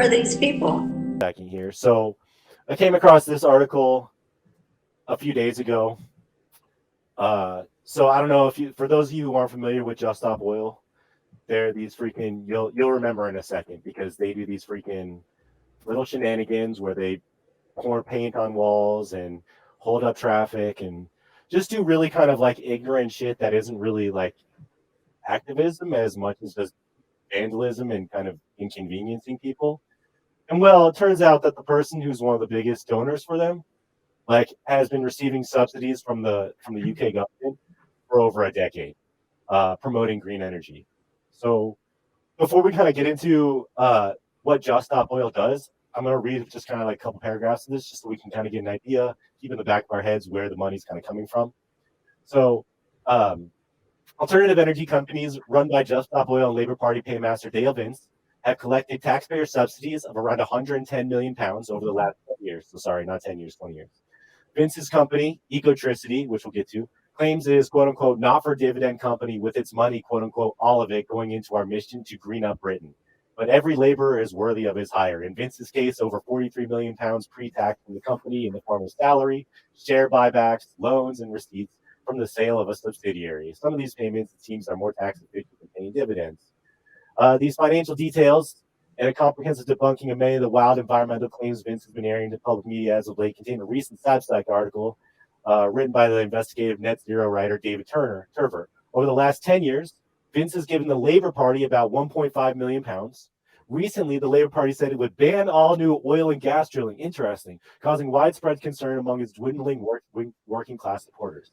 are these people? Backing here. So I came across this article a few days ago. So I don't know if you, for those of you who aren't familiar with Just Stop Oil, they're these freaking, you'll remember in a second, because they do these freaking little shenanigans where they pour paint on walls and hold up traffic and just do really kind of like ignorant shit that isn't really like activism as much as just vandalism and kind of inconveniencing people. And well, it turns out that the person who's one of the biggest donors for them, like, has been receiving subsidies from the UK government for over a decade, promoting green energy. So before we kind of get into what Just Stop Oil does, I'm going to read just kind of like a couple paragraphs of this just so we can kind of get an idea, keep in the back of our heads where the money's kind of coming from. So alternative energy companies run by Just Stop Oil and Labour Party paymaster Dale Vince have collected taxpayer subsidies of around 110 million pounds over the last 20 years. So sorry, not 10 years, 20 years. Vince's company, Ecotricity, which we'll get to, claims it is, quote unquote, not for dividend company with its money, quote unquote, all of it going into our mission to green up Britain. But every laborer is worthy of his hire. In Vince's case, over 43 million pounds pre-tax from the company in the form of salary, share buybacks, loans, and receipts from the sale of a subsidiary. Some of these payments, it seems, are more tax efficient than paying dividends. These financial details and a comprehensive debunking of many of the wild environmental claims Vince has been airing to public media as of late contain a recent Substack article written by the investigative net zero writer David Turver. Over the last 10 years, Vince has given the Labour Party about 1.5 million pounds. Recently, the Labour Party said it would ban all new oil and gas drilling, interesting, causing widespread concern among its dwindling working class supporters.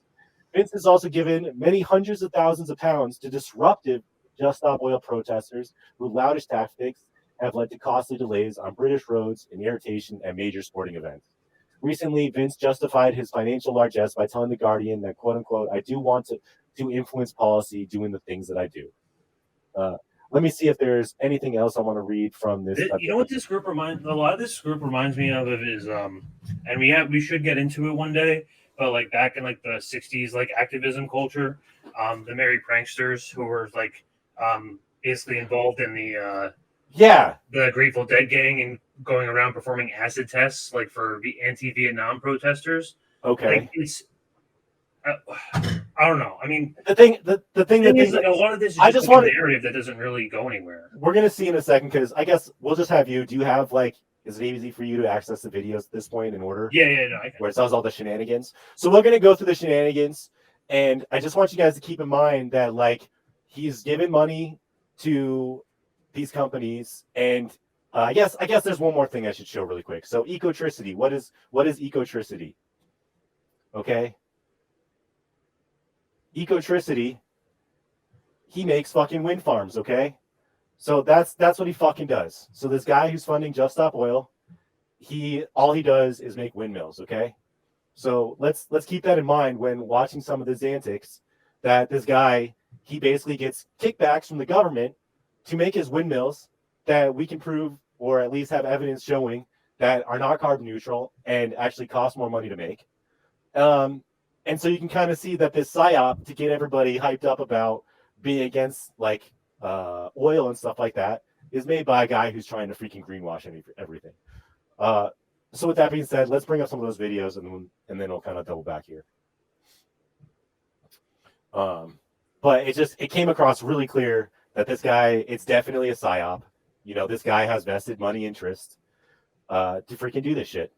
Vince has also given many hundreds of thousands of pounds to disruptive Just Stop Oil protesters whose loudest tactics have led to costly delays on British roads and irritation at major sporting events. Recently, Vince justified his financial largesse by telling The Guardian that, quote unquote, I do want to influence policy doing the things that I do. Let me see if there's anything else I want to read from this. You know what this group reminds? A lot of this group reminds me of is and we should get into it one day. But like back in like the '60s, like activism culture, the merry pranksters who were like basically involved in the Grateful Dead gang and going around performing acid tests like for the anti-Vietnam protesters. Okay, like, it's I don't know. I mean, the thing is like a lot of this is just like a narrative that doesn't really go anywhere. We're gonna see in a second because I guess we'll just have you. Do you have like? Is it easy for you to access the videos at this point in order? Yeah, no, I can. Where it tells all the shenanigans. So we're gonna go through the shenanigans, and I just want you guys to keep in mind that like he's given money to these companies, and I guess there's one more thing I should show really quick. So Ecotricity, what is Ecotricity? Okay. Ecotricity, he makes fucking wind farms, okay? So that's what he fucking does. So this guy who's funding Just Stop Oil, all he does is make windmills, okay? So let's keep that in mind when watching some of his antics, that this guy, he basically gets kickbacks from the government to make his windmills that we can prove or at least have evidence showing that are not carbon neutral and actually cost more money to make. And so you can kind of see that this psyop to get everybody hyped up about being against like oil and stuff like that is made by a guy who's trying to freaking greenwash everything. So with that being said, let's bring up some of those videos and then we'll kind of double back here. But it came across really clear that this guy, it's definitely a psyop. You know, this guy has vested money interest to freaking do this shit.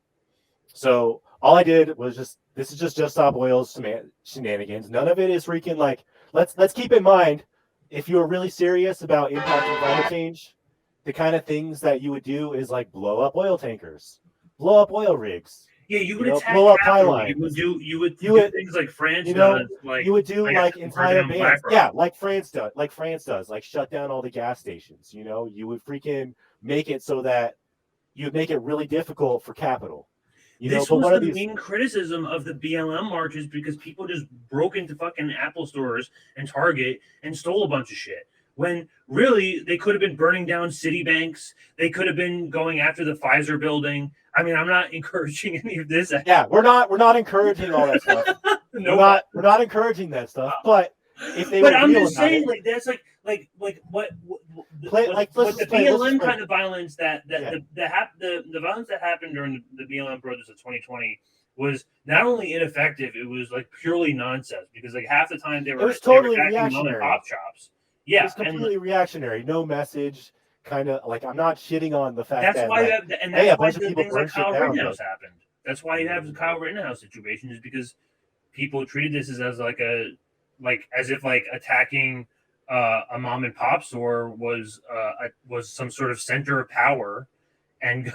So all I did was this is just Stop Oil's shenanigans. None of it is freaking like, let's keep in mind, if you were really serious about impacting climate change, the kind of things that you would do is like blow up oil tankers, blow up oil rigs. Yeah, you would attack blow up pylons. You would do things like France does. Like you would do like entire bans. Yeah, like France does. Like shut down all the gas stations. You know, you would freaking make it so that you'd make it really difficult for capital. This was the main criticism of the BLM marches because people just broke into fucking Apple stores and Target and stole a bunch of shit. When really they could have been burning down Citibanks. They could have been going after the Pfizer building. I mean, I'm not encouraging any of this. Yeah, we're not encouraging all that stuff. No, we're not encouraging that stuff. But if they But were I'm real just about saying, it, like that's like what let's what the just play. Let's just BLM play. kind of violence that Yeah. the violence that happened during the BLM protests of 2020 was not only ineffective, it was like purely nonsense because like half the time It was they were totally attacking mom and reactionary. pop shops. It Yeah, was and completely reactionary. No message. Kind of like I'm not shitting on the fact that's that why you like, have, and hey, that's a why bunch of the people things like burn shit Kyle down, but Rittenhouse happened. That's why you have the Kyle Rittenhouse situation is because people treated this as like as if like attacking a mom and pop store was some sort of center of power, and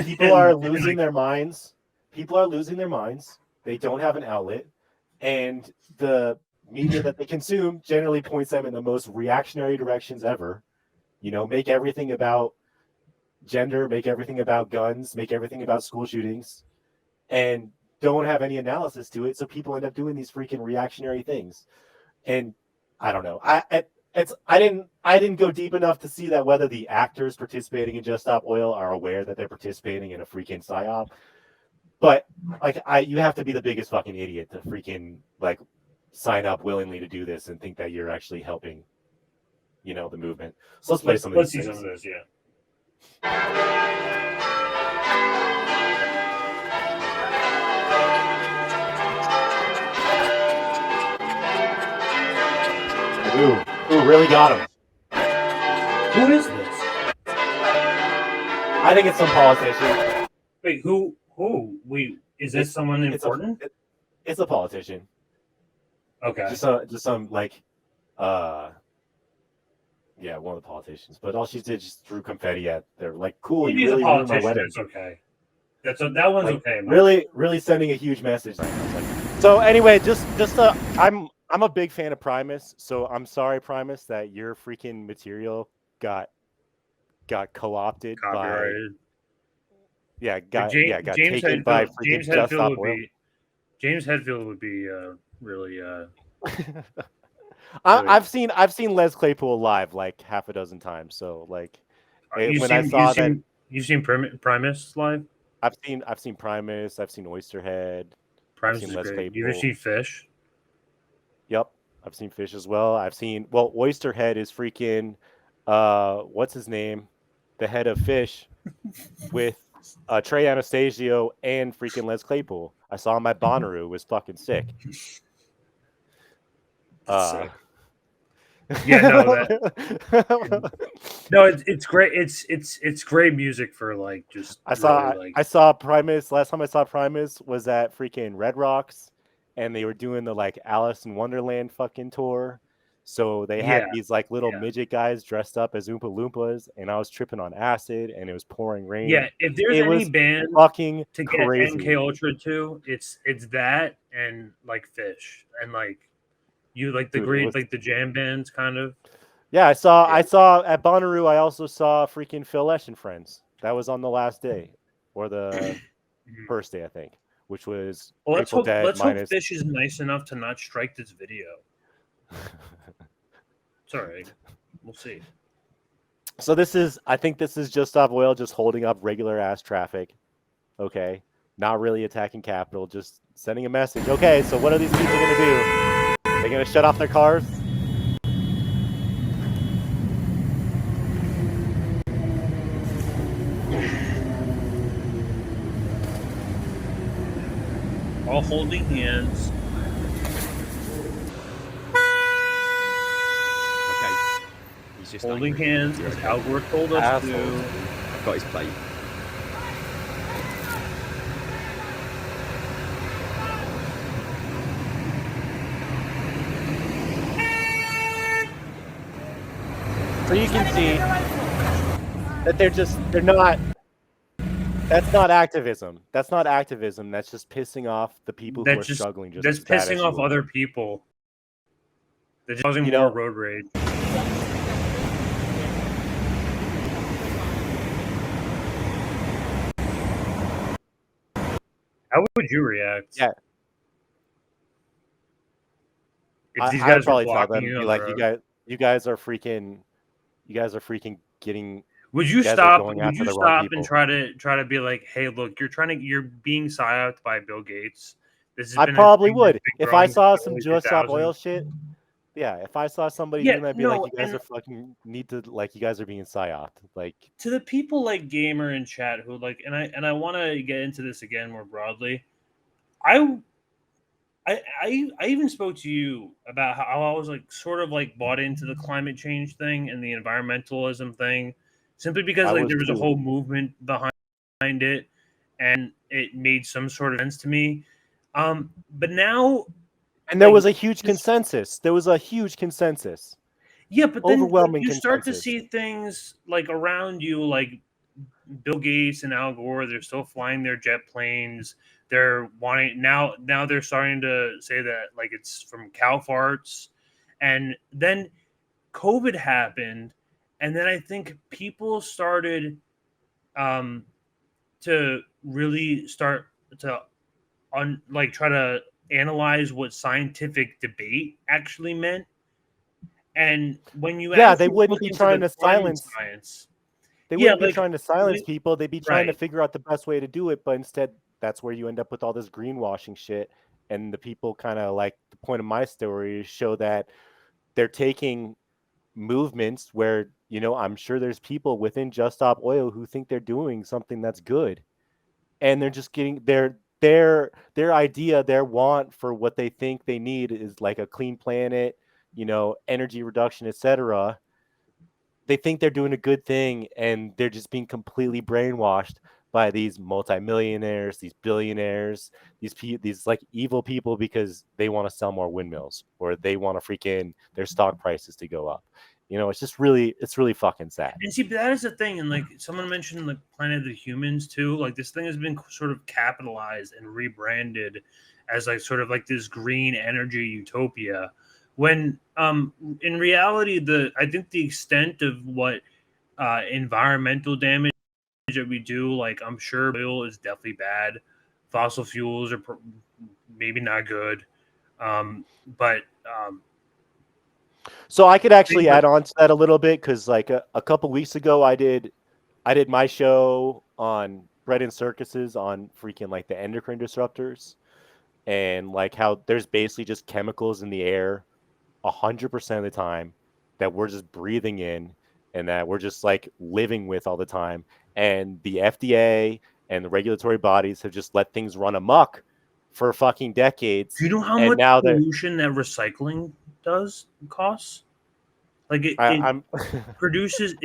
people are losing their minds. People are losing their minds. They don't have an outlet, and the media that they consume generally points them in the most reactionary directions ever. You know, make everything about gender, make everything about guns, make everything about school shootings, and don't have any analysis to it. So people end up doing these freaking reactionary things. And I don't know. I didn't go deep enough to see that whether the actors participating in Just Stop Oil are aware that they're participating in a freaking psyop. But like you have to be the biggest fucking idiot to freaking like sign up willingly to do this and think that you're actually helping, you know, the movement. So let's play some of these see things. some of this, yeah. Ooh, really got him. Who is this? I think it's some politician. Wait, who? Wait, is this someone important? It's a politician. Okay. Just some like, yeah, one of the politicians. But all she did just threw confetti at. They're like, cool. Maybe You really ruined my wedding. that's okay. That one's like, okay. Really sending a huge message. So anyway, I'm a big fan of Primus. So I'm sorry, Primus, that your freaking material got co-opted Copyrighted. got James taken Hetfield, by freaking Just Stop Oil. James Hetfield would be really. I've seen Les Claypool live like half a dozen times. So like you've seen Primus live. I've seen Primus. I've seen Oysterhead. Primus is great. You ever seen Fish? Yep, I've seen Fish as well. Oysterhead is freaking what's his name? The head of Fish with Trey Anastasio and freaking Les Claypool. I saw him at Bonnaroo. It was fucking sick. Sick. Yeah, no, it's great. It's great music for like just. I saw Primus. Last time I saw Primus was at freaking Red Rocks, and they were doing the like Alice in Wonderland fucking tour. So they had these like little midget guys dressed up as Oompa Loompas, and I was tripping on acid, and it was pouring rain. Yeah, if there's any band fucking to get MK Ultra to, it's that and like Fish and like. You like the like the jam bands kind of? Yeah, I saw at Bonnaroo. I also saw freaking Phil Lesh and Friends. That was on the last day, or the first day, I think, which was let's hope Fish is nice enough to not strike this video. Sorry, we'll see. So I think this is Just Stop Oil just holding up regular ass traffic. Okay, not really attacking Capitol, just sending a message. Okay, so what are these people gonna do? They're gonna shut off their cars? All holding hands. Okay. He's just holding hands, as Al Gore told us to. I've got his plate. So you can see that they're not. That's not activism. That's not activism. That's just pissing off the people who are struggling. That's pissing off other people. They're just causing more road rage. How would you react? Yeah. I'd probably tell them, be like, you guys are freaking getting. Would you stop? Would you stop and try to be like, hey, look, you're being psyoped by Bill Gates. I probably would if I saw some Just Stop Oil shit. Yeah, if I saw somebody Yeah, doing that, I'd be like, no, you guys and are fucking need to like, you guys are being psyoped. Like, to the people like Gamer in chat who like, and I want to get into this again more broadly. I I even spoke to you about how I was like sort of like bought into the climate change thing and the environmentalism thing, simply because I like was there was a too. whole movement behind it, and it made some sort of sense to me. But now, And there like was a huge this, consensus. There was a huge consensus, yeah, but then like overwhelming you start to consensus. see things like around you, like Bill Gates and Al Gore. They're still flying their jet planes. They're wanting now. Now they're starting to say that like it's from cow farts, and then COVID happened, and then I think people started um, to really start to try to analyze what scientific debate actually meant. And when you Yeah, they actually wouldn't look be into trying the to climate silence. science, They yeah, wouldn't be like trying to silence people. They'd be trying to right, figure out the best way to do it. But instead, that's where you end up with all this greenwashing shit. And the people kind of like the point of my story is show that they're taking movements where, you know, I'm sure there's people within Just Stop Oil who think they're doing something that's good, and they're just getting their idea, their want for what they think they need is like a clean planet, you know, energy reduction, etc. They think they're doing a good thing, and they're just being completely brainwashed by these multimillionaires, these billionaires, these like evil people because they want to sell more windmills or they want to freaking their stock prices to go up. You know, it's really fucking sad. and see, but that is the thing. And like someone mentioned, like Planet of the Humans too. Like this thing has been sort of capitalized and rebranded as like sort of like this green energy utopia. When in reality, the I think the extent of what environmental damage that we do, like I'm sure oil is definitely bad. Fossil fuels are maybe not good, but So I could things actually like add on to that a little bit because like a couple weeks ago I did my show on bread and circuses on freaking like the endocrine disruptors and like how there's basically just chemicals in the air 100% of the time that we're just breathing in and that we're just like living with all the time. And the FDA and the regulatory bodies have just let things run amok for fucking do decades. you know how And much now they're, pollution that recycling does costs? Like it I'm, produces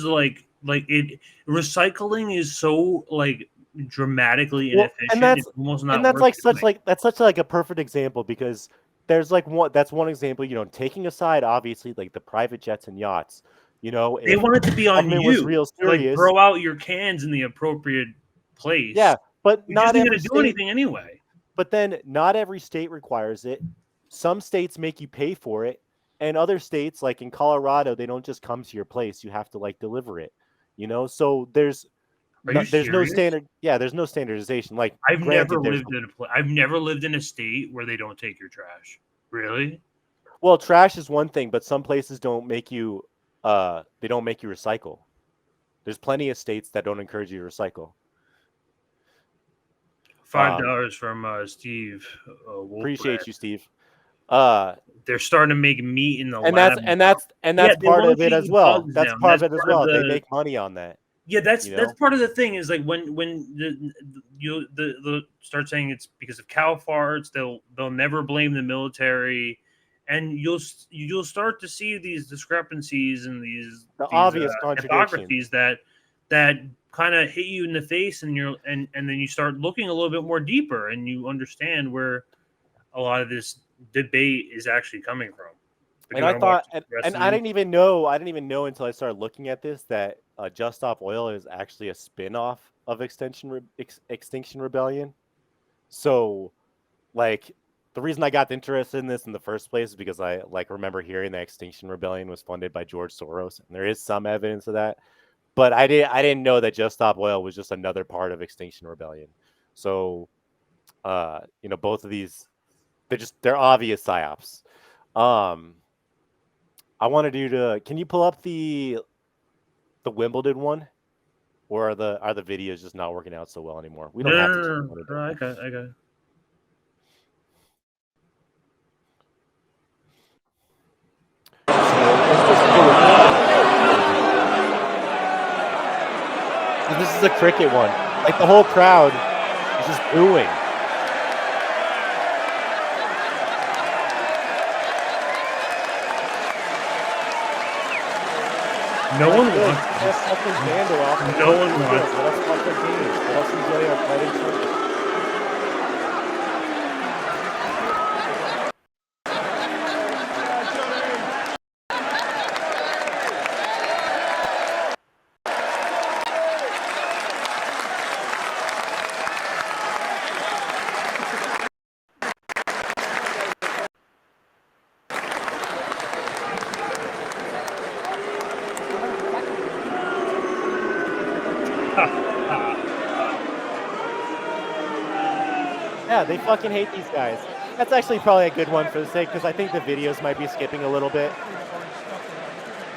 like it recycling is so like dramatically well, inefficient. It's almost and not that's worth like such doing. like that's such like a perfect example because there's like one example, you know, taking aside obviously like the private jets and yachts, you know, They if want it to be on government was you real to like serious, throw out your cans in the appropriate place, yeah, but which not isn't going every to do state. anything anyway. But then not every state requires it. Some states make you pay for it, and other states, like in Colorado, they don't just come to your place. You have to like deliver it. You know, so Are you there's no serious? standard. Yeah, there's no standardization. Like, granted, there's I've never lived in a state where they don't take your trash. Really? well, trash is one thing, but some places don't make you. They don't make you recycle. There's plenty of states that don't encourage you to recycle. Five dollars from Steve Appreciate Wolfbrand. you, Steve. Uh, They're starting to make meat in the and lab now. Yeah, that's they part won't of let it you as eat well. bugs That's now. part That's of it as part of well. They the make money on that. yeah. You That's know. part of the thing is like when the start saying it's because of cow farts, they'll never blame the military, and you'll start to see these discrepancies and The obvious contradiction. hypocrisies that kind of hit you in the face, and and then you start looking a little bit more deeper, and you understand where a lot of this debate is actually coming from. But do And you I want to watch thought, the rest and of these? I didn't even know until I started looking at this that Just Stop Oil is actually a spin-off of Extinction Rebellion. So, like, the reason I got interested in this in the first place is because I like remember hearing that Extinction Rebellion was funded by George Soros, and there is some evidence of that. But I didn't know that Just Stop Oil was just another part of Extinction Rebellion. So, you know, both of these they're obvious psyops. Um, I wanted you to. Can you pull up the Wimbledon one, or are the videos just not working out so well anymore? We No, don't no, have to no, keep no, going no. into it. I got it. is a cricket one. Like the whole crowd is just booing. No one wants. Let us fucking vandal off. No one wants. Let us fucking games. Let us enjoy our fighting circuit. Yeah, they fucking hate these guys. That's actually probably a good one for the sake, because I think the videos might be skipping a little bit.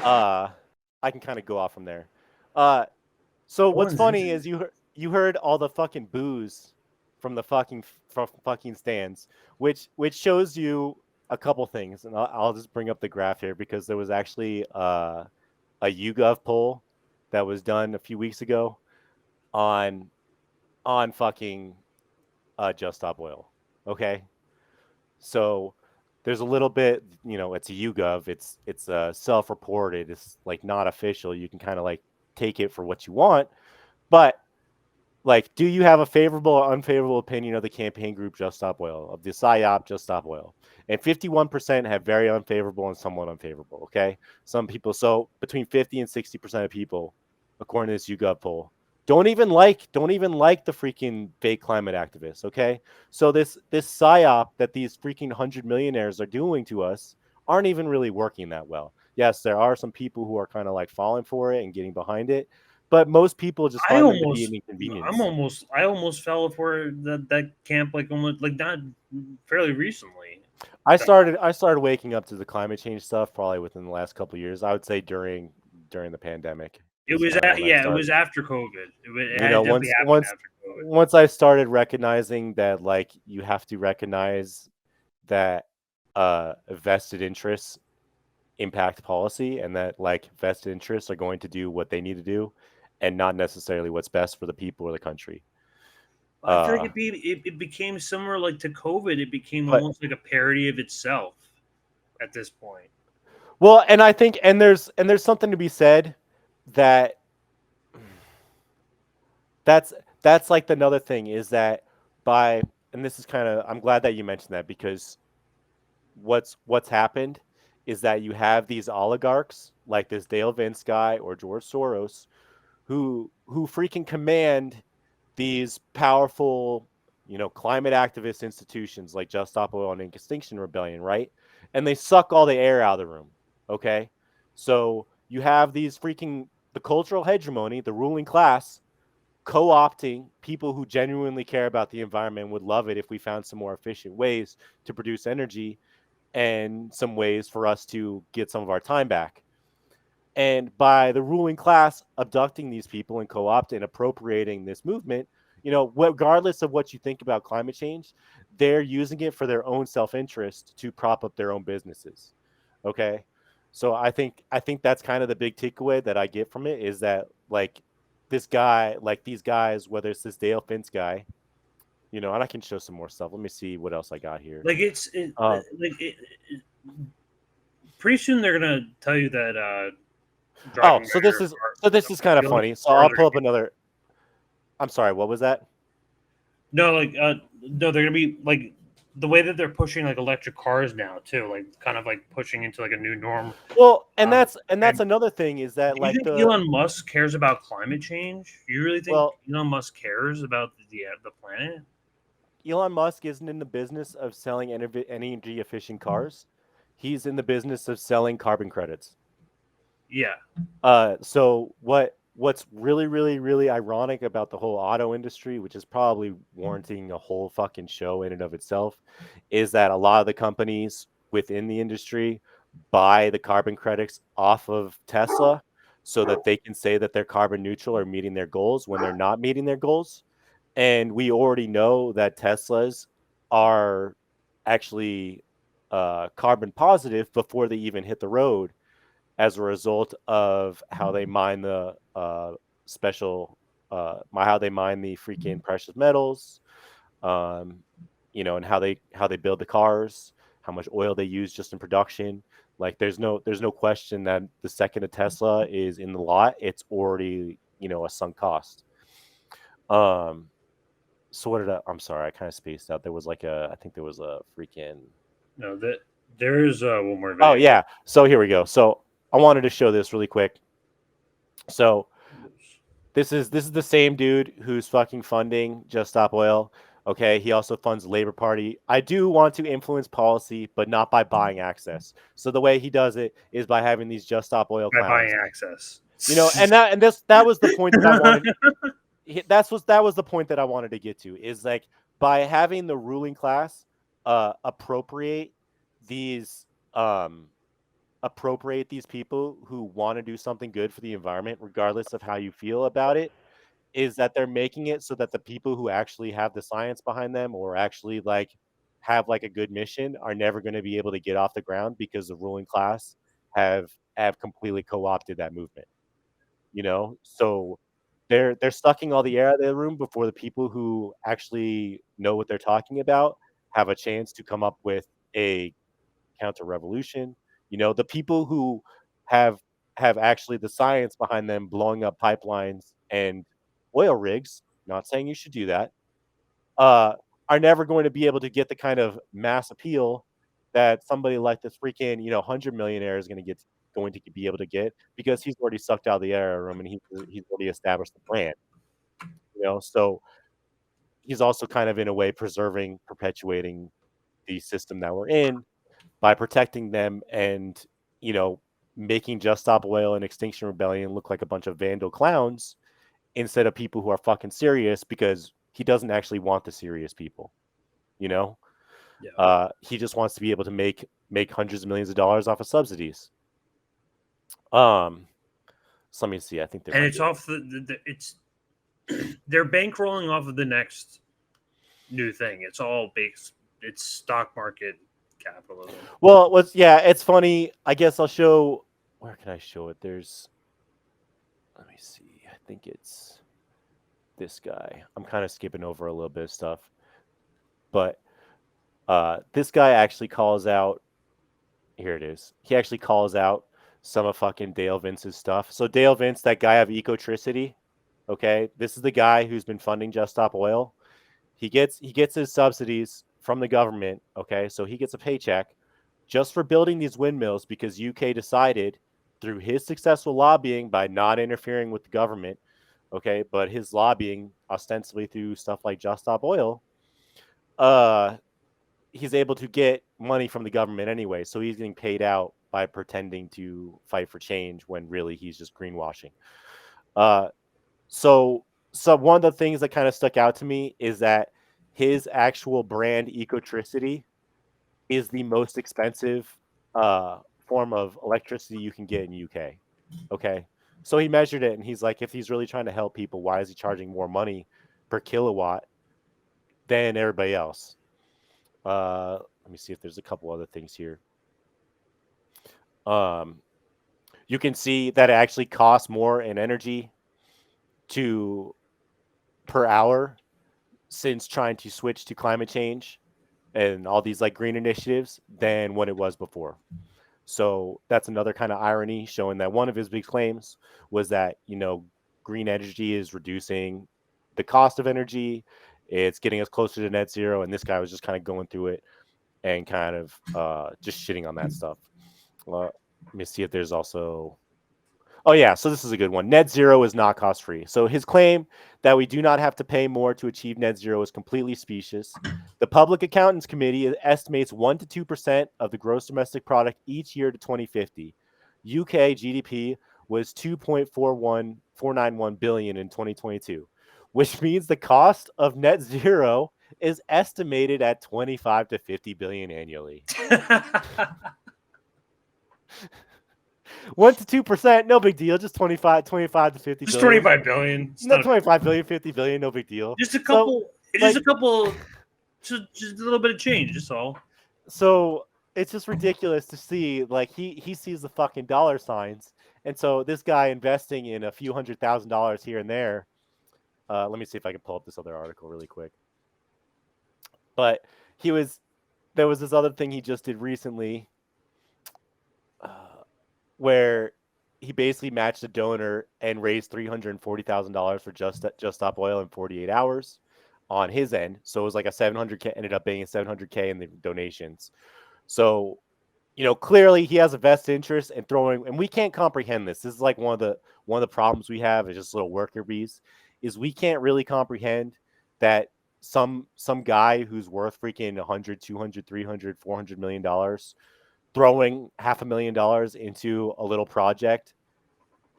I can kind of go off from there. So what's funny is you heard all the fucking boos from the fucking stands, which shows you a couple things, and I'll just bring up the graph here because there was actually a YouGov poll that was done a few weeks ago on fucking Just Stop Oil. Okay, so there's a little bit, it's a YouGov, it's self-reported, it's like not official. You can kind of like take it for what you want, but like, do you have a favorable or unfavorable opinion of the campaign group Just Stop Oil, of the PSYOP Just Stop Oil? And 51% have very unfavorable and somewhat unfavorable. Okay, some people, so between 50 and 60% of people, according to this YouGov poll, don't even like the freaking fake climate activists. Okay, so this PSYOP that these freaking 100 millionaires are doing to us aren't even really working that well. Yes, there are some people who are kind of like falling for it and getting behind it, but most people just find them to be an inconvenience. I almost fell for that camp, like almost like not fairly recently. I started waking up to the climate change stuff probably within the last couple of years. I would say during the pandemic. It was after COVID. Once I started recognizing that, like, you have to recognize that vested interests impact policy, and that like vested interests are going to do what they need to do, and not necessarily what's best for the people or the country. I feel like it became similar like to COVID. It became almost like a parody of itself at this point. Well, and I think there's something to be said that's like another thing is that and this is kind of, I'm glad that you mentioned that, because what's happened is that you have these oligarchs like this Dale Vince guy or George Soros who freaking command these powerful, climate activist institutions like Just Stop Oil and Extinction Rebellion, right? And they suck all the air out of the room. Okay, so you have these the cultural hegemony, the ruling class, co-opting people who genuinely care about the environment, would love it if we found some more efficient ways to produce energy and some ways for us to get some of our time back. And by the ruling class abducting these people and co-opting and appropriating this movement, regardless of what you think about climate change, they're using it for their own self-interest to prop up their own businesses. Okay, so I think that's kind of the big takeaway that I get from it, is that like this guy, like these guys, whether it's this Dale Finch guy, and I can show some more stuff. Let me see what else I got here. Like pretty soon they're gonna tell you that. So this is kind of funny. So I'll pull up another. I'm sorry, what was that? No, they're gonna be like the way that they're pushing like electric cars now too, like kind of like pushing into like a new norm. Well, and that's another thing is that like Elon Musk cares about climate change. You really think Elon Musk cares about the planet? Elon Musk isn't in the business of selling energy efficient cars. He's in the business of selling carbon credits. Yeah. So what's really, really, really ironic about the whole auto industry, which is probably warranting a whole fucking show in and of itself, is that a lot of the companies within the industry buy the carbon credits off of Tesla so that they can say that they're carbon neutral or meeting their goals when they're not meeting their goals. And we already know that Teslas are actually carbon positive before they even hit the road, as a result of how they mine the special how they mine the freaking precious metals, and how they build the cars, how much oil they use just in production. Like there's no question that the second a Tesla is in the lot, it's already a sunk cost. So what did I'm sorry, I kind of spaced out. There was I think there was a freaking. No, that there is one more Oh video. yeah. So here we go. So I wanted to show this really quick. So this is the same dude who's fucking funding Just Stop Oil. Okay, he also funds the Labor Party. I do want to influence policy, but not by buying access. So the way he does it is by having these Just Stop Oil By clowns. buying access. And that was the point that I wanted. That was the point that I wanted to get to, is like by having the ruling class appropriate these people who want to do something good for the environment, regardless of how you feel about it, is that they're making it so that the people who actually have the science behind them, or actually have a good mission, are never going to be able to get off the ground, because the ruling class have completely co-opted that movement. So they're sucking all the air out of the room before the people who actually know what they're talking about have a chance to come up with a counter revolution. The people who have actually the science behind them blowing up pipelines and oil rigs, not saying you should do that, are never going to be able to get the kind of mass appeal that somebody like this freaking 100 millionaire is going to be able to get, because he's already sucked out the air room, and he's already established the brand. So he's also kind of in a way perpetuating the system that we're in by protecting them, and making Just Stop Oil and Extinction Rebellion look like a bunch of vandal clowns instead of people who are fucking serious, because he doesn't actually want the serious people. Yeah. He just wants to be able to make hundreds of millions of dollars off of subsidies. So let me see. I think And it's off it's they're bankrolling off of the next new thing. It's all based. It's stock market capitalism. Well, it's funny. I guess I'll show. Where can I show it? Let me see. I think it's this guy. I'm kind of skipping over a little bit of stuff, but this guy actually calls out. Here it is. He actually calls out some of fucking Dale Vince's stuff. So Dale Vince, that guy of Ecotricity, okay, this is the guy who's been funding Just Stop Oil. He gets his subsidies from the government, okay? So he gets a paycheck just for building these windmills, because UK decided, through his successful lobbying by not interfering with the government, okay, but his lobbying ostensibly through stuff like Just Stop Oil, he's able to get money from the government anyway. So he's getting paid out by pretending to fight for change when really he's just greenwashing. So one of the things that kind of stuck out to me is that his actual brand, Ecotricity, is the most expensive form of electricity you can get in UK. Okay. So he measured it, and he's like, if he's really trying to help people, why is he charging more money per kilowatt than everybody else? Let me see if there's a couple other things here. You can see that it actually costs more in energy per hour since trying to switch to climate change and all these green initiatives than what it was before. So that's another kind of irony, showing that one of his big claims was that, green energy is reducing the cost of energy. It's getting us closer to net zero. And this guy was just kind of going through it and kind of just shitting on that stuff. Let me see if there's also... Oh, yeah. So this is a good one. Net zero is not cost free. So his claim that we do not have to pay more to achieve net zero is completely specious. The Public Accountants Committee estimates 1 to 2% of the gross domestic product each year to 2050. UK GDP was 2.491 billion in 2022, which means the cost of net zero is estimated at 25 to 50 billion annually. 1 to 2%, no big deal. Just 25 to 50 just billion. 25 billion. It's No, not 25 billion, 50 billion, no big deal. just a couple. Just a little bit of change. Just all. So it's just ridiculous to see. He sees the fucking dollar signs, and so this guy investing in a few $100,000 here and there Let me see if I can pull up this other article really quick. But there was this other thing he just did recently, where he basically matched a donor and raised $340,000 for Just Stop Oil in 48 hours on his end. So it was like a 700K, ended up being a 700K in the donations. So, clearly he has a vested interest in throwing, and we can't comprehend this. This is like one of the problems we have as just little worker bees, is we can't really comprehend that some guy who's worth freaking 100, 200, 300, 400 million dollars throwing $500,000 into a little project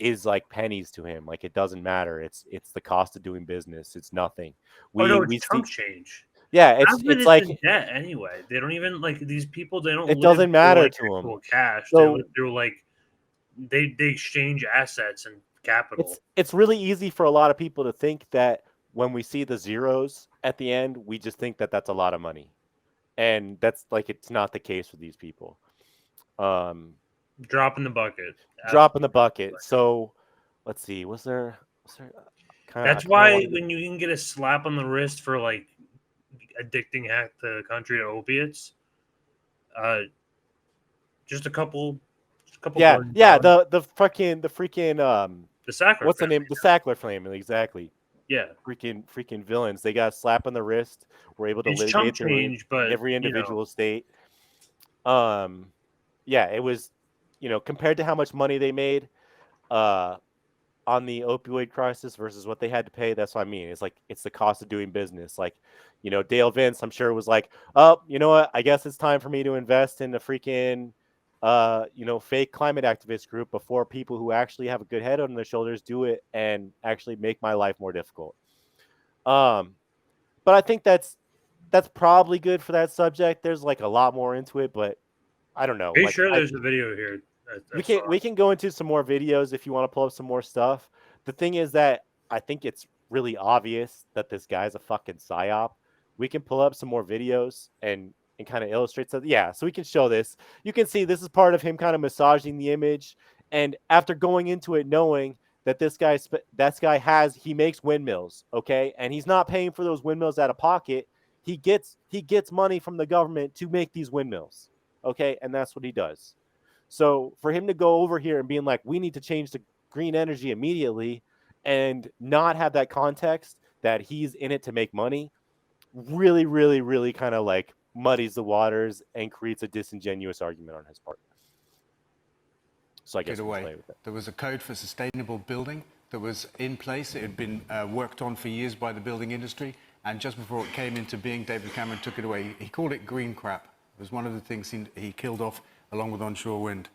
is like pennies to him. Like, it doesn't matter. It's the cost of doing business. It's nothing. It's chump change. Yeah, it's like debt anyway. They don't even like these people. They don't. It doesn't matter to them. Cash. So, they live through like they exchange assets and capital. It's really easy for a lot of people to think that when we see the zeros at the end, we just think that that's a lot of money, and that's like, it's not the case for these people. Drop in the bucket. Drop in the bucket. So let's see. Was there That's why when you can get a slap on the wrist for like addicting half the country to opiates, just a couple. Yeah. The freaking the Sackler. What's the name? The Sackler family, exactly. Yeah. Freaking villains. They got a slap on the wrist. We're able to litigate change, but every individual state. Yeah, it was, compared to how much money they made on the opioid crisis versus what they had to pay. That's what I mean. It's like, it's the cost of doing business. Like, Dale Vince, I'm sure, was like, oh, you know what? I guess it's time for me to invest in a freaking, fake climate activist group before people who actually have a good head on their shoulders do it and actually make my life more difficult. But I think that's probably good for that subject. There's like a lot more into it, but I don't know. Are you sure there's a video here? We can go into some more videos if you want to pull up some more stuff. The thing is that I think it's really obvious that this guy's a fucking psyop. We can pull up some more videos and kind of illustrate something. Yeah, so we can show this. You can see this is part of him kind of massaging the image. And after going into it knowing that this guy he makes windmills, okay? And he's not paying for those windmills out of pocket. He gets money from the government to make these windmills, okay? And that's what he does. So for him to go over here and being like, we need to change to green energy immediately and not have that context that he's in it to make money, really, really, really kind of like muddies the waters and creates a disingenuous argument on his part. So I guess we'll play with it. There was a code for sustainable building that was in place. It had been worked on for years by the building industry. And just before it came into being, David Cameron took it away. He called it green crap. It was one of the things he killed off along with onshore wind.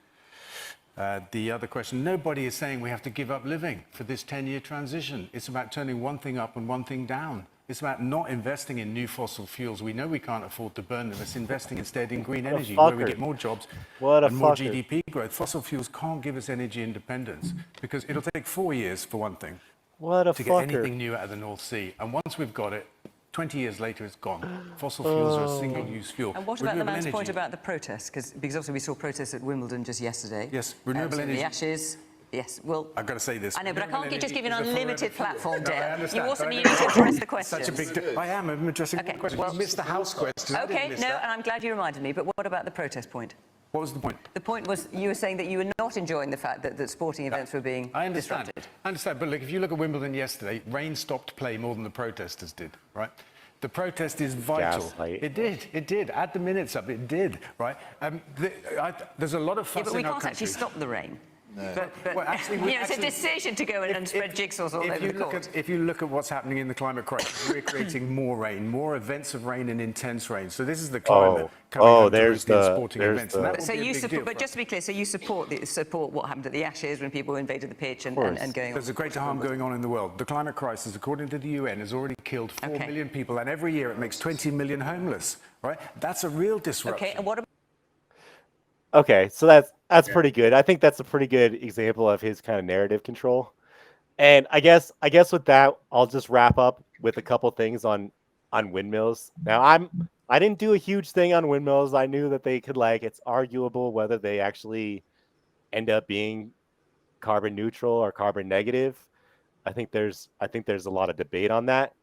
The other question, nobody is saying we have to give up living for this 10-year transition. It's about turning one thing up and one thing down. It's about not investing in new fossil fuels. We know we can't afford to burn them. It's investing instead in green energy, where we get more jobs and more GDP growth. Fossil fuels can't give us energy independence because it'll take 4 years, for one thing, to get anything new out of the North Sea. And once we've got it, 20 years later, it's gone. Fossil fuels are a single-use fuel. And what about the man's point about the protests? Because obviously we saw protests at Wimbledon just yesterday. Yes, renewable energy. The ashes. Yes, well... I've got to say this. I know, but I can't just give you an unlimited platform, Dale. You also need to address the question. Such a big... I'm addressing the question. Well, you missed the House question. Okay, no, and I'm glad you reminded me. But what about the protest point? What was the point? The point was you were saying that you were not enjoying the fact that sporting events were being disrupted. I understand, but look, if you look at Wimbledon yesterday, rain stopped play more than the protesters did, right? The protest is vital. Gaslight. It did. Add the minutes up, it did, right? There's a lot of fuss but we in our can't country. actually stop the rain. No. But actually, it's a decision to go in and spread jigsaws all over the court. If you look at what's happening in the climate crisis, we're creating more rain, more events of rain and intense rain. So this is the climate coming there's the sporting events. So you support, but just to be clear, so you support what happened at the Ashes when people invaded the pitch and going on. There's a great harm going on in the world. The climate crisis, according to the UN, has already killed 4 million people, and every year it makes 20 million homeless. Right? That's a real disruption. Okay, and what about... Okay, so that's pretty good. I think that's a pretty good example of his kind of narrative control. And I guess with that, I'll just wrap up with a couple things on windmills. Now, I didn't do a huge thing on windmills. I knew that they could, like, it's arguable whether they actually end up being carbon neutral or carbon negative. I think there's a lot of debate on that.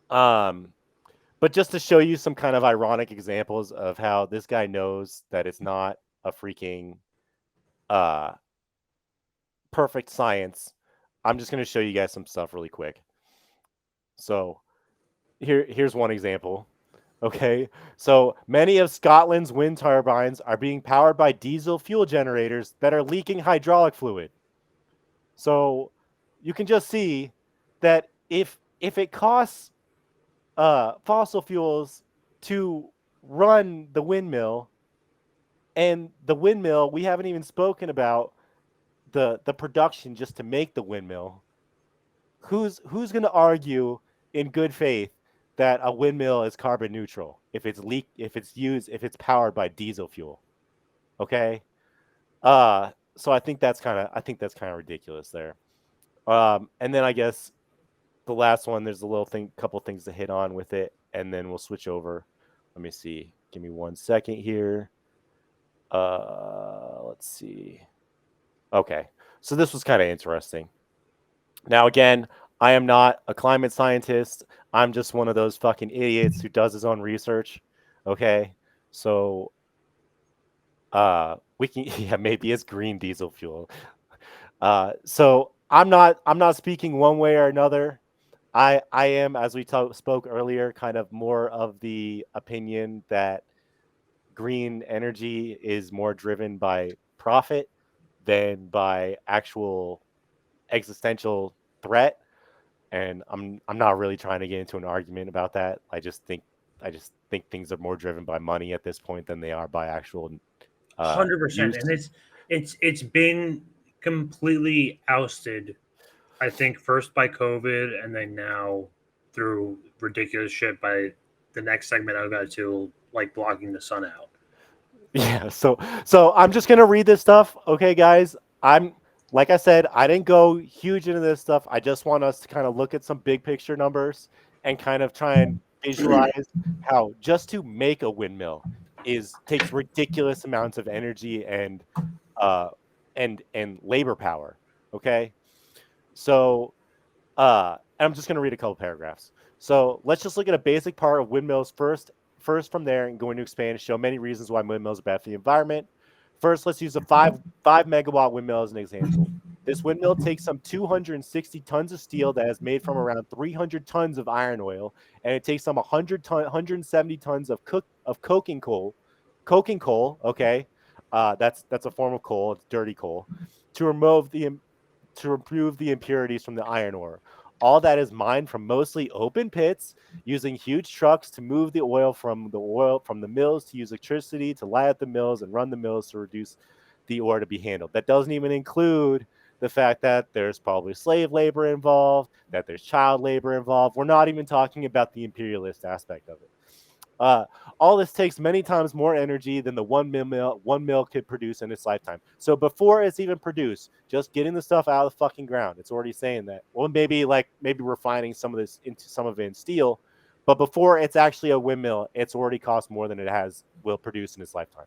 But just to show you some kind of ironic examples of how this guy knows that it's not a freaking perfect science, I'm just going to show you guys some stuff really quick. So here's one example. Okay, so many of Scotland's wind turbines are being powered by diesel fuel generators that are leaking hydraulic fluid. So you can just see that if it costs fossil fuels to run the windmill, and the windmill, we haven't even spoken about the production just to make the windmill. Who's going to argue in good faith that a windmill is carbon neutral if it's powered by diesel fuel? Okay, so I think that's kind of ridiculous there. And then I guess the last one, there's couple things to hit on with it, and then we'll switch over. Let me see. Give me 1 second here. Let's see. Okay, so this was kind of interesting. Now, again, I am not a climate scientist. I'm just one of those fucking idiots who does his own research. Okay, so we can yeah, maybe it's green diesel fuel. So I'm not speaking one way or another. I am, as we spoke earlier, kind of more of the opinion that green energy is more driven by profit than by actual existential threat. And I'm not really trying to get into an argument about that. I just think things are more driven by money at this point than they are by actual 100%, use. and it's been completely ousted. I think first by COVID, and then now through ridiculous shit by the next segment I'll go to, like blocking the sun out. Yeah, so I'm just gonna read this stuff, okay, guys. Like I said, I didn't go huge into this stuff. I just want us to kind of look at some big picture numbers and kind of try and visualize how just to make a windmill takes ridiculous amounts of energy and labor power. Okay, so I'm just gonna read a couple paragraphs. So let's just look at a basic part of windmills first. From there, and going to expand and show many reasons why windmills are bad for the environment. First, let's use a 5 megawatt windmill as an example. This windmill takes some 260 tons of steel that is made from around 300 tons of iron oil, and it takes some 170 tons of coking coal. Coking coal, okay, that's a form of coal. It's dirty coal, to remove the impurities from the iron ore. All that is mined from mostly open pits, using huge trucks to move the oil from the mills to use electricity to light up the mills and run the mills to reduce the ore to be handled. That doesn't even include the fact that there's probably slave labor involved, that there's child labor involved. We're not even talking about the imperialist aspect of it. All this takes many times more energy than the one mill could produce in its lifetime. So before it's even produced, just getting the stuff out of the fucking ground, it's already saying that. Well, maybe refining some of it in steel, but before it's actually a windmill, it's already cost more than will produce in its lifetime.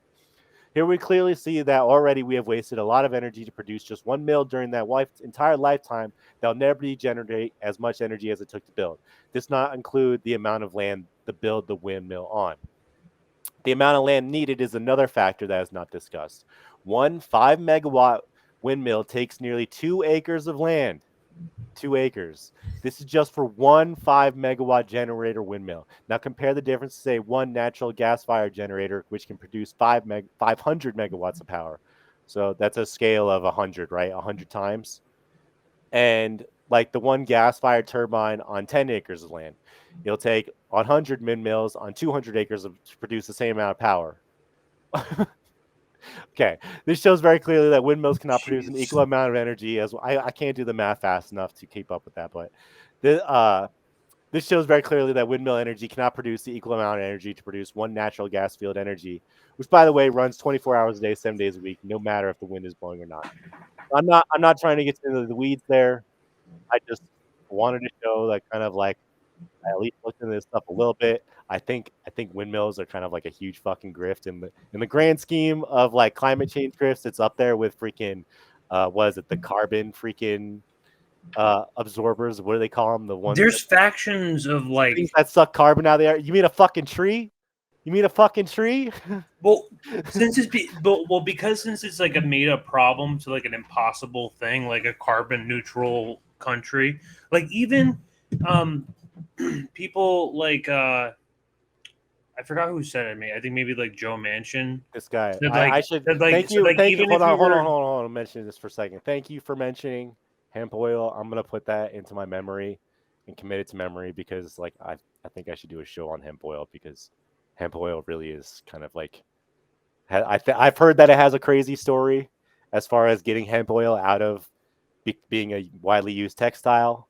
Here we clearly see that already we have wasted a lot of energy to produce just one mill during that entire lifetime that'll never generate as much energy as it took to build. This not include the amount of land to build the windmill on. The amount of land needed is another factor that is not discussed. One 5 megawatt windmill takes nearly 2 acres of land. 2 acres. This is just for one 5 megawatt generator windmill. Now compare the difference to, say, one natural gas-fired generator, which can produce 500 megawatts of power. So that's a scale of 100, right? 100 times. And like the one gas-fired turbine on 10 acres of land, it'll take 100 windmills on 200 acres to produce the same amount of power. Okay, this shows very clearly that windmills cannot produce an equal amount of energy as I can't do the math fast enough to keep up with that, but this shows very clearly that windmill energy cannot produce the equal amount of energy to produce one natural gas field energy, which, by the way, runs 24 hours a day, 7 days a week, no matter if the wind is blowing or not. I'm not trying to get into the weeds there. I just wanted to show that kind of like I at least looked into this stuff a little bit. I think windmills are kind of like a huge fucking grift in the grand scheme of like climate change grifts. It's up there with freaking what is it, the carbon freaking absorbers. What do they call them? The ones There's factions of like, things that suck carbon out of the air. You mean a fucking tree? You mean a fucking tree? well, because since it's like a made up problem to like an impossible thing, like a carbon neutral country, like even people like I forgot who said it. I think maybe like Joe Manchin. This guy. Said, like, I should said, like, thank said, you. like, Thank you. even Hold if on. we were- Hold on. I'm mentioning this for a second. Thank you for mentioning hemp oil. I'm gonna put that into my memory and commit it to memory because like I think I should do a show on hemp oil because hemp oil really is kind of like I've heard that it has a crazy story as far as getting hemp oil out of being a widely used textile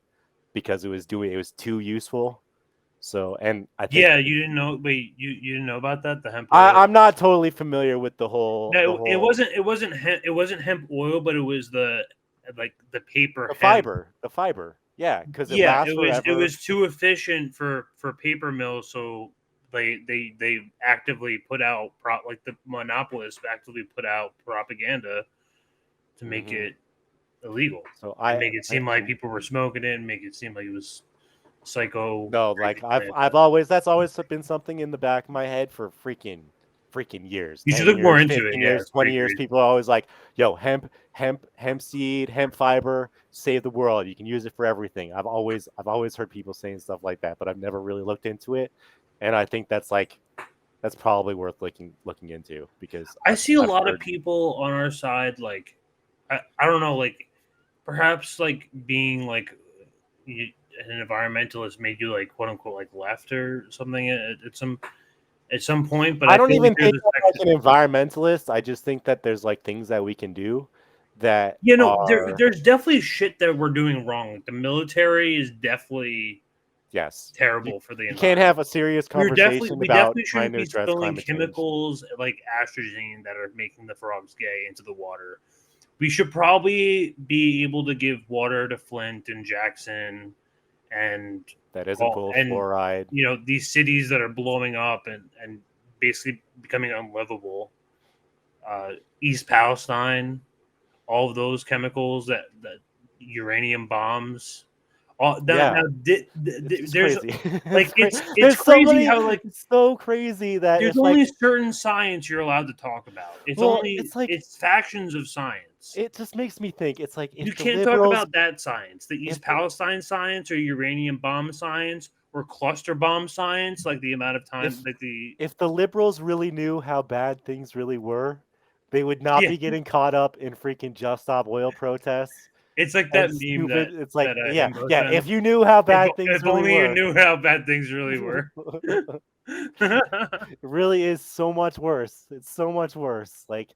because it was too useful. So, and I think Yeah, you didn't know. Wait, you didn't know about that? The hemp oil. I'm not totally familiar with the whole. No, it wasn't. It wasn't hemp oil, but it was the paper. The fiber. Yeah, because it Yeah, lasts forever. it was too efficient for paper mills, so they actively put out like the monopolists actively put out propaganda to make it illegal. So and make it seem like people were smoking it, and make it seem like it was psycho. No, like that's always been something in the back of my head for freaking years. You should look more into 15 it. years, Yeah, 20 years. People are always like, "Yo, hemp seed, hemp fiber, save the world. You can use it for everything." I've always heard people saying stuff like that, but I've never really looked into it. And I think that's probably worth looking into because I see a lot of people on our side, like I don't know, like perhaps like being like an environmentalist made you like quote unquote like left or something at some point. But I don't even think I'm like an environmentalist. I just think that there's like things that we can do that there's definitely shit that we're doing wrong. Like, the military is definitely terrible for the environment. You can't have a serious conversation we about definitely trying to address climate chemicals like atrazine that are making the frogs gay into the water. We should probably be able to give water to Flint and Jackson and that isn't full of fluoride. You know, these cities that are blowing up and basically becoming unlivable. East Palestine, all of those chemicals that uranium bombs. It's there's crazy. like it's crazy how like it's so crazy that there's only certain science you're allowed to talk about. It's factions of science. It just makes me think. It's like you can't talk about that science, the East Palestine science, or uranium bomb science, or cluster bomb science. Like the amount of time, if the liberals really knew how bad things really were, they would not be getting caught up in freaking Just Stop Oil protests. It's like that meme that it's like that, if you knew how bad things really were. If only you knew how bad things really were. It really is so much worse. It's so much worse. Like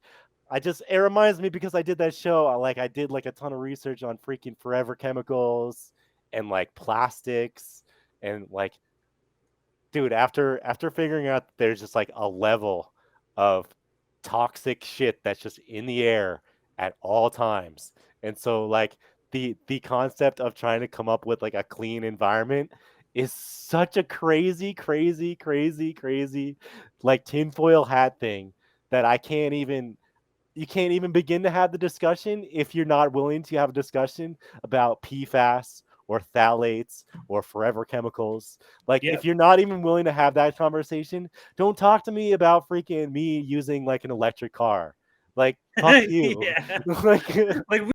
it reminds me because I did that show. I did like a ton of research on freaking forever chemicals and like plastics and like, dude, after figuring out that there's just like a level of toxic shit that's just in the air at all times. And so like the concept of trying to come up with like a clean environment is such a crazy like tinfoil hat thing that you can't even begin to have the discussion if you're not willing to have a discussion about PFAS or phthalates or forever chemicals. Like if you're not even willing to have that conversation, don't talk to me about freaking me using like an electric car. Like fuck you. Yeah. like